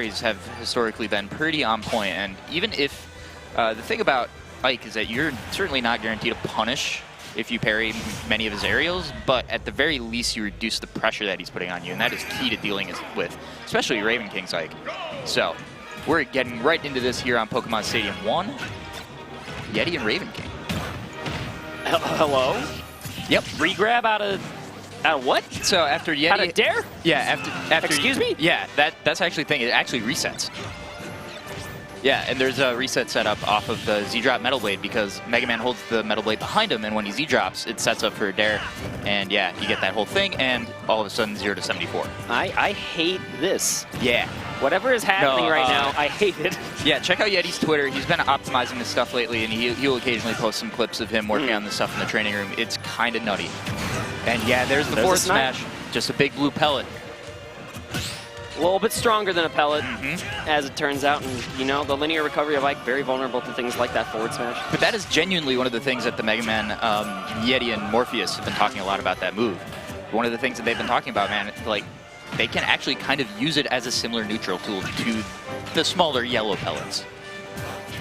parries have historically been pretty on point, and even if the thing about Ike is that you're certainly not guaranteed to punish if you parry many of his aerials, but at the very least you reduce the pressure that he's putting on you, and that is key to dealing with, especially Ravenking's Ike. So we're getting right into this here on Pokemon Stadium 1. Yeti and Ravenking. Hello? Yep. Regrab out of what? So after Yeti... Out of Dare? Yeah, after Excuse me? Yeah, that's actually the thing. It actually resets. Yeah, and there's a reset setup off of the Z-Drop Metal Blade because Mega Man holds the Metal Blade behind him, and when he Z-Drops, it sets up for a Dare. And yeah, you get that whole thing, and all of a sudden 0 to 74. I hate this. Yeah. Whatever is happening right now, I hate it. Yeah, check out Yeti's Twitter. He's been optimizing this stuff lately, and he'll occasionally post some clips of him working on this stuff in the training room. It's kind of nutty. And yeah, there's the forward smash. Just a big blue pellet. A little bit stronger than a pellet, as it turns out. And, you know, the linear recovery of Ike, very vulnerable to things like that forward smash. But that is genuinely one of the things that the Mega Man, Yeti and Morpheus have been talking a lot about that move. One of the things that they've been talking about, man, like, they can actually kind of use it as a similar neutral tool to the smaller yellow pellets.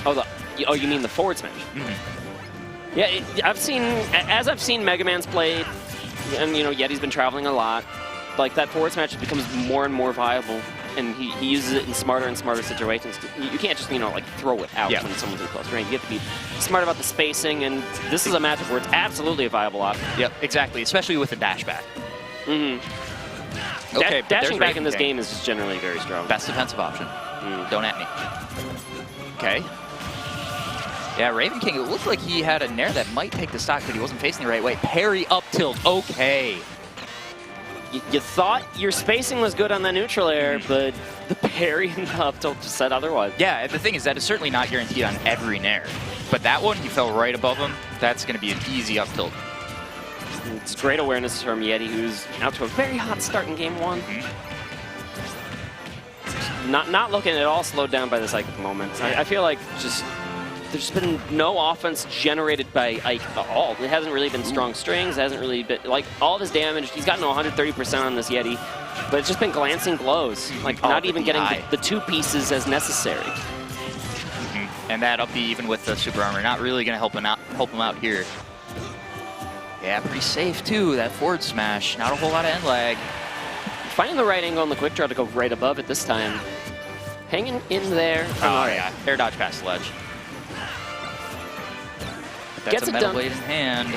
Oh, you mean the forward smash? Yeah, as I've seen Mega Man's played, and, you know, Yeti's been traveling a lot, like, that forward smash becomes more and more viable, and he uses it in smarter and smarter situations. You can't just, you know, like, throw it out when someone's in close range. You have to be smart about the spacing, and this is a matchup where it's absolutely a viable option. Yep, exactly, especially with the dash back. Okay, dashing back in this game is just generally very strong. Best defensive option. Don't at me. Okay. Yeah, Ravenking, it looked like he had a Nair that might take the stock, but he wasn't facing the right way. Parry up tilt, okay. You thought your spacing was good on the neutral air, but the parry and the up tilt just said otherwise. Yeah, and the thing is that it's certainly not guaranteed on every Nair. But that one, he fell right above him. That's going to be an easy up tilt. It's great awareness from Yeti, who's out to a very hot start in game 1. Not looking at all slowed down by this Ike at the moment. I feel like just there's been no offense generated by Ike at all. It hasn't really been strong strings. It hasn't really been, like, all of his damage. He's gotten 130% on this Yeti, but it's just been glancing blows. Like, not even getting the 2 pieces as necessary. And that up B, even with the super armor, not really going to help him out here. Yeah, pretty safe too. That forward smash, not a whole lot of end lag. Finding the right angle on the quick draw to go right above it this time. Hanging in there. Oh yeah, air dodge past the ledge. That's Gets a Metal Blade in hand.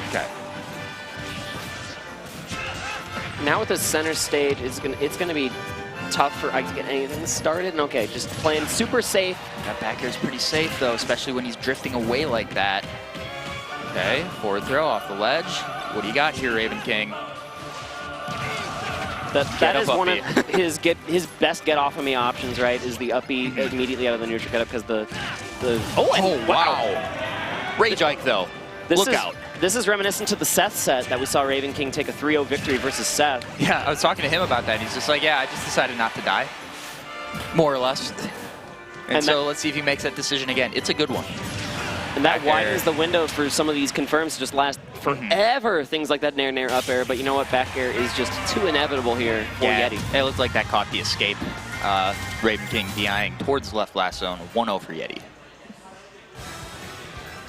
Okay. Now with the center stage, it's gonna be tough for Ike to get anything started. And okay, just playing super safe. That back air is pretty safe though, especially when he's drifting away like that. Okay, forward throw off the ledge. What do you got here, Ravenking? That is one of his best get off of me options, right? Is the uppy immediately out of the neutral get up because the wow. Rage Ike though. Look out. This is reminiscent to the Seth set that we saw Ravenking take a 3-0 victory versus Seth. Yeah, I was talking to him about that. He's just like, yeah, I just decided not to die, more or less. And so let's see if he makes that decision again. It's a good one. And that widens the window for some of these confirms to just last forever. Things like that nair, up air. But you know what? Back air is just too inevitable here for Yeti. It looked like that caught the escape. Ravenking DIing towards the left last zone. 1-0 for Yeti.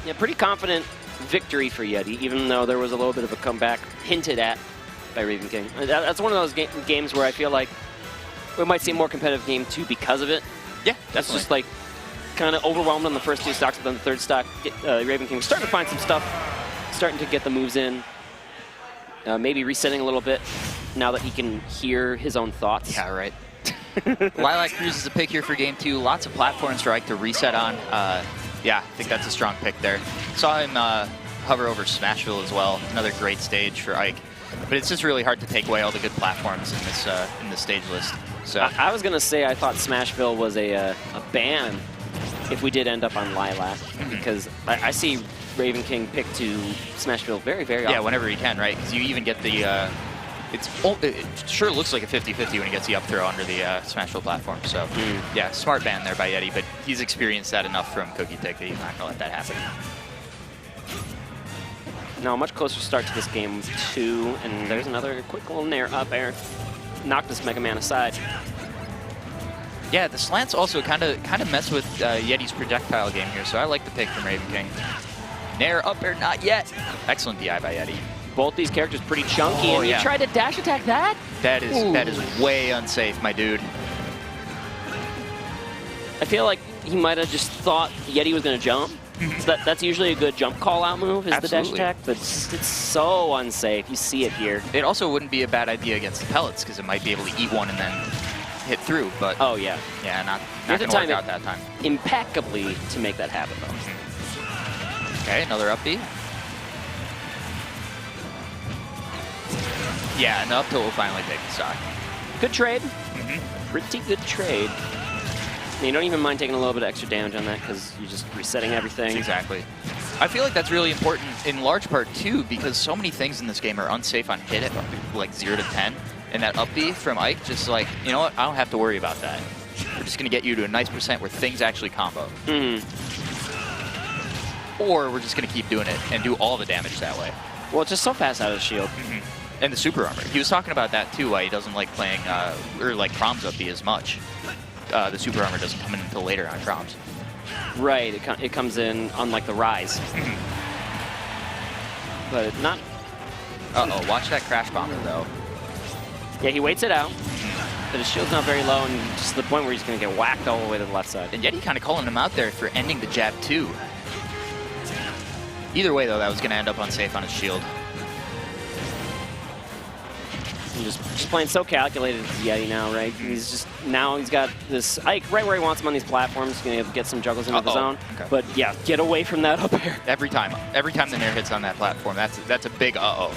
Yeah, pretty confident victory for Yeti, even though there was a little bit of a comeback hinted at by Ravenking. That's one of those games where I feel like we might see a more competitive game too because of it. Yeah, that's just like kind of overwhelmed on the first 2 stocks, but then the third stock, Ravenking starting to find some stuff, starting to get the moves in, maybe resetting a little bit now that he can hear his own thoughts. Yeah, right. Lilac Cruise is a pick here for game 2. Lots of platforms for Ike to reset on. Yeah, I think that's a strong pick there. Saw him hover over Smashville as well. Another great stage for Ike. But it's just really hard to take away all the good platforms in this stage list. So I was gonna say I thought Smashville was a ban if we did end up on Lilac, because I see Ravenking pick to Smashville very, very often. Yeah, whenever he can, right? Because you even get the it sure looks like a 50-50 when he gets the up throw under the Smashville platform. So yeah, smart ban there by Yeti, but he's experienced that enough from Cookie Tick that he's not gonna let that happen. Now, a much closer start to this game 2, and there's another quick little nair up air. Knocked this Mega Man aside. Yeah, the slants also kind of mess with Yeti's projectile game here, so I like the pick from Ravenking. Nair up air, not yet. Excellent DI by Yeti. Both these characters pretty chunky, and you tried to dash attack that? That is way unsafe, my dude. I feel like he might have just thought Yeti was going to jump. So that's usually a good jump call-out move, is the dash attack, but it's so unsafe. You see it here. It also wouldn't be a bad idea against the pellets, because it might be able to eat one and then hit through, but... Oh, yeah. Yeah, not going to work out that time. Impeccably to make that happen, though. Okay, another up B. Yeah, and the up tilt will finally take the stock. Good trade. Pretty good trade. And you don't even mind taking a little bit of extra damage on that because you're just resetting everything. Exactly. I feel like that's really important in large part, too, because so many things in this game are unsafe on hit at like 0 to 10. And that up B from Ike, just like, you know what, I don't have to worry about that. We're just going to get you to a nice percent where things actually combo. Or we're just going to keep doing it and do all the damage that way. Well, it's just so fast out of the shield. And the super armor. He was talking about that, too, why he doesn't like playing, or like Prom's up B as much. The super armor doesn't come in until later on Proms. Right, it comes in on like the rise. But not... Uh-oh, watch that crash bomber, though. Yeah, he waits it out. But his shield's not very low, and just to the point where he's going to get whacked all the way to the left side. And Yeti kind of calling him out there for ending the jab, too. Either way, though, that was going to end up unsafe on his shield. And just playing so calculated with Yeti now, right? He's got this Ike right where he wants him on these platforms. He's going to get some juggles into the zone. Okay. But yeah, get away from that up air. Every time the Nair hits on that platform, that's a big uh-oh.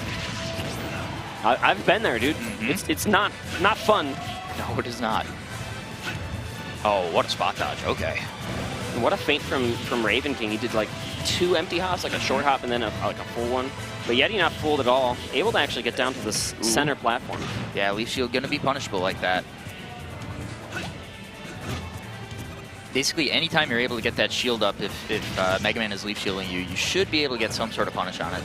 I've been there, dude. It's not fun. No, it is not. Oh, what a spot dodge. Okay. And what a feint from Ravenking. He did like 2 empty hops, like a short hop and then like a full one. But Yeti not fooled at all. Able to actually get down to the center platform. Yeah, Leaf Shield going to be punishable like that. Basically, anytime you're able to get that shield up, if Mega Man is Leaf Shielding you, you should be able to get some sort of punish on it.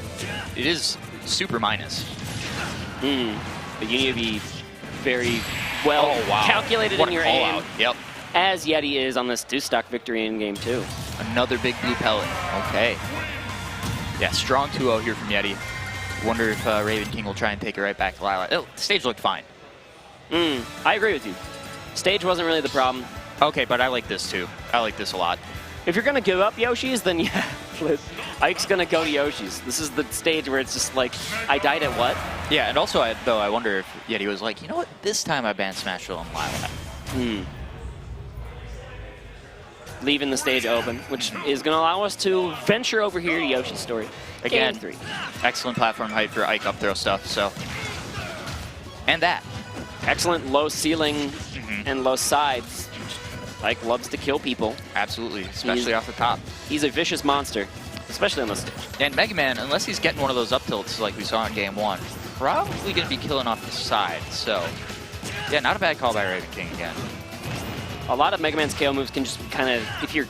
It is super minus. But you need to be very well calculated in your aim. Yep. As Yeti is on this 2-stock victory in game 2. Another big blue pellet. Okay. Yeah, strong 2-0 here from Yeti. Wonder if Ravenking will try and take it right back to Lila. Oh, the stage looked fine. I agree with you. Stage wasn't really the problem. Okay, but I like this too. I like this a lot. If you're going to give up Yoshi's, then yeah, Ike's going to go to Yoshi's. This is the stage where it's just like, I died at what? Yeah, and also, I wonder if Yeti was like, you know what, this time I banned Smashville and Lila. Leaving the stage open, which is going to allow us to venture over here to Yoshi's story. Again, game 3. Excellent platform height for Ike up throw stuff, so. And that. Excellent low ceiling and low sides. Ike loves to kill people. Absolutely, especially off the top. He's a vicious monster, especially on the stage. And Mega Man, unless he's getting one of those up tilts like we saw in game 1, probably going to be killing off the side, so. Yeah, not a bad call by Ravenking again. A lot of Mega Man's KO moves can just kind of, if you're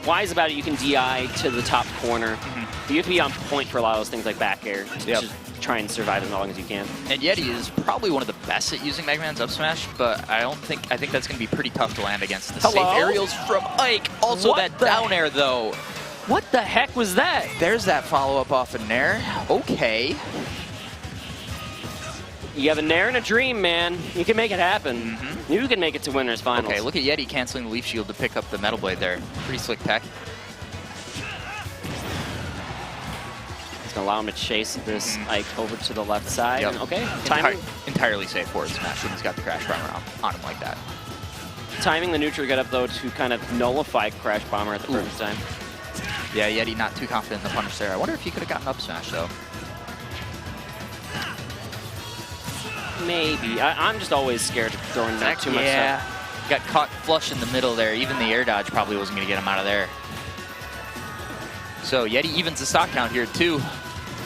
wise about it, you can DI to the top corner. But you have to be on point for a lot of those things like back air to just try and survive as long as you can. And Yeti is probably one of the best at using Mega Man's up smash, but I think that's going to be pretty tough to land against the safe aerials from Ike. Also that down air, though. What the heck was that? There's that follow-up off of Nair. Okay. You have a Nair and a dream, man. You can make it happen. You can make it to winners finals. Okay, look at Yeti canceling the Leaf Shield to pick up the Metal Blade there. Pretty slick tech. It's going to allow him to chase this Ike over to the left side. And, okay, timing. Entirely safe forward smash when he's got the Crash Bomber on him like that. Timing the neutral get up, though, to kind of nullify Crash Bomber at the perfect time. Yeah, Yeti not too confident in the punish there. I wonder if he could have gotten up smash, though. Maybe. I'm just always scared of throwing that too much stuff. Got caught flush in the middle there. Even the air dodge probably wasn't going to get him out of there. So Yeti evens the stock count here, too.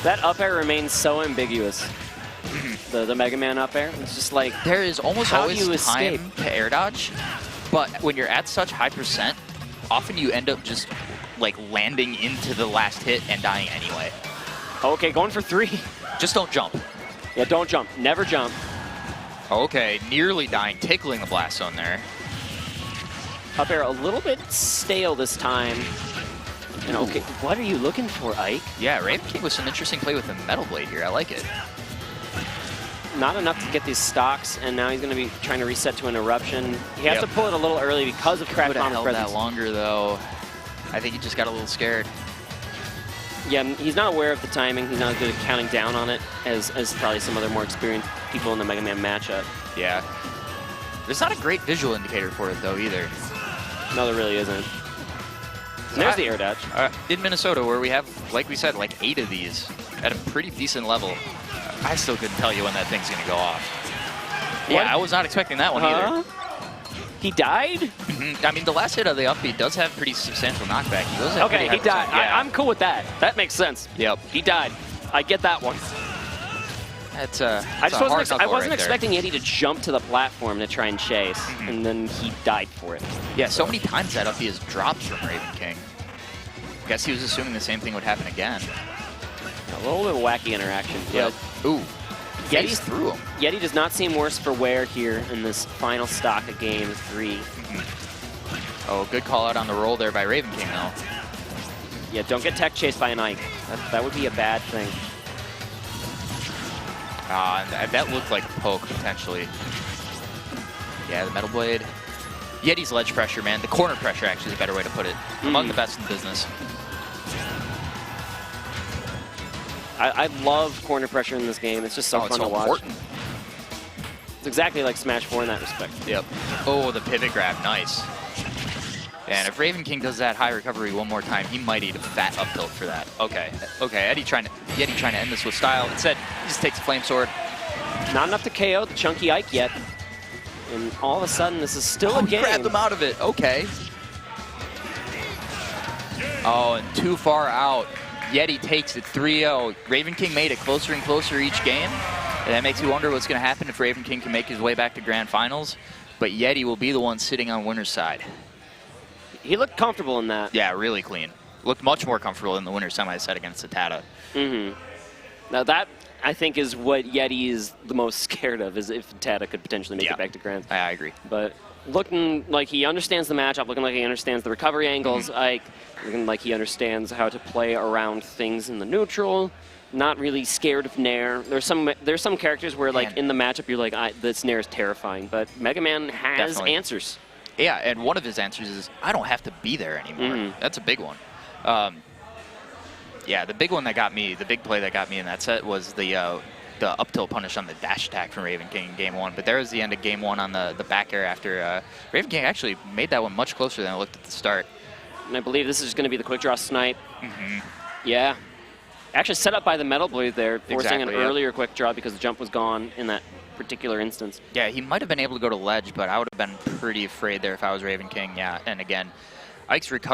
That up air remains so ambiguous. The Mega Man up air. It's just like, there is almost always time to air dodge, but when you're at such high percent, often you end up just like landing into the last hit and dying anyway. Okay, going for 3. Just don't jump. Yeah, don't jump. Never jump. Okay, nearly dying, tickling the blast zone there. Up air a little bit stale this time. And okay, what are you looking for, Ike? Yeah, Ravenking with some interesting play with the Metal Blade here. I like it. Not enough to get these stocks, and now he's going to be trying to reset to an Eruption. He has to pull it a little early because of Crash Bomb's presence. That longer, though. I think he just got a little scared. Yeah, he's not aware of the timing. He's not as good at counting down on it as probably some other more experienced people in the Mega Man matchup. Yeah. There's not a great visual indicator for it, though, either. No, there really isn't. And there's the air dash. In Minnesota, where we have, like we said, like 8 of these at a pretty decent level, I still couldn't tell you when that thing's going to go off. What? Yeah, I was not expecting that one either. He died? I mean, the last hit of the up B does have pretty substantial knockback. Okay, he died. Yeah. I'm cool with that. That makes sense. Yep. He died. I get that one. That's I wasn't expecting Yeti to jump to the platform to try and chase, and then he died for it. Yeah, so many times that up B is dropped from Ravenking. Guess he was assuming the same thing would happen again. A little bit of wacky interaction. Yep. Ooh. Yeti's through him. Yeti does not seem worse for wear here in this final stock of game 3. Oh, good call out on the roll there by Ravenking, though. Yeah, don't get tech chased by an Ike. That would be a bad thing. That looked like a poke, potentially. Yeah, the Metal Blade. Yeti's ledge pressure, man. The corner pressure, actually, is a better way to put it. Among the best in the business. I love corner pressure in this game. It's just so fun to watch. Important. It's exactly like Smash 4 in that respect. Yep. Oh, the pivot grab. Nice. And if Ravenking does that high recovery one more time, he might eat a fat up tilt for that. Okay. Okay, Yeti trying to end this with style. Instead, he just takes a Flame Sword. Not enough to KO the chunky Ike yet. And all of a sudden, this is still a game. He grabbed him out of it. Okay. Oh, and too far out. Yeti takes it 3-0. Ravenking made it closer and closer each game. And that makes you wonder what's going to happen if Ravenking can make his way back to Grand Finals. But Yeti will be the one sitting on winner's side. He looked comfortable in that. Yeah, really clean. Looked much more comfortable in the winner's semi-set against Tata. Now that, I think, is what Yeti is the most scared of, is if Tata could potentially make it back to Grand. I agree. But looking like he understands the matchup, looking like he understands the recovery angles, looking like he understands how to play around things in the neutral. Not really scared of Nair. There's some characters where, like, in the matchup, you're like, this Nair is terrifying. But Mega Man has answers. Yeah, and one of his answers is, I don't have to be there anymore. That's a big one. Yeah, the big one that got me, the big play that got me in that set was the up tilt punish on the dash attack from Ravenking in Game 1. But there was the end of Game 1 on the back air after Ravenking actually made that one much closer than it looked at the start. And I believe this is going to be the quick draw snipe. Yeah. Actually set up by the Metal Blade there, forcing an earlier quick draw because the jump was gone in that particular instance. Yeah, he might have been able to go to ledge, but I would have been pretty afraid there if I was Ravenking. Yeah, and again, Ike's recovery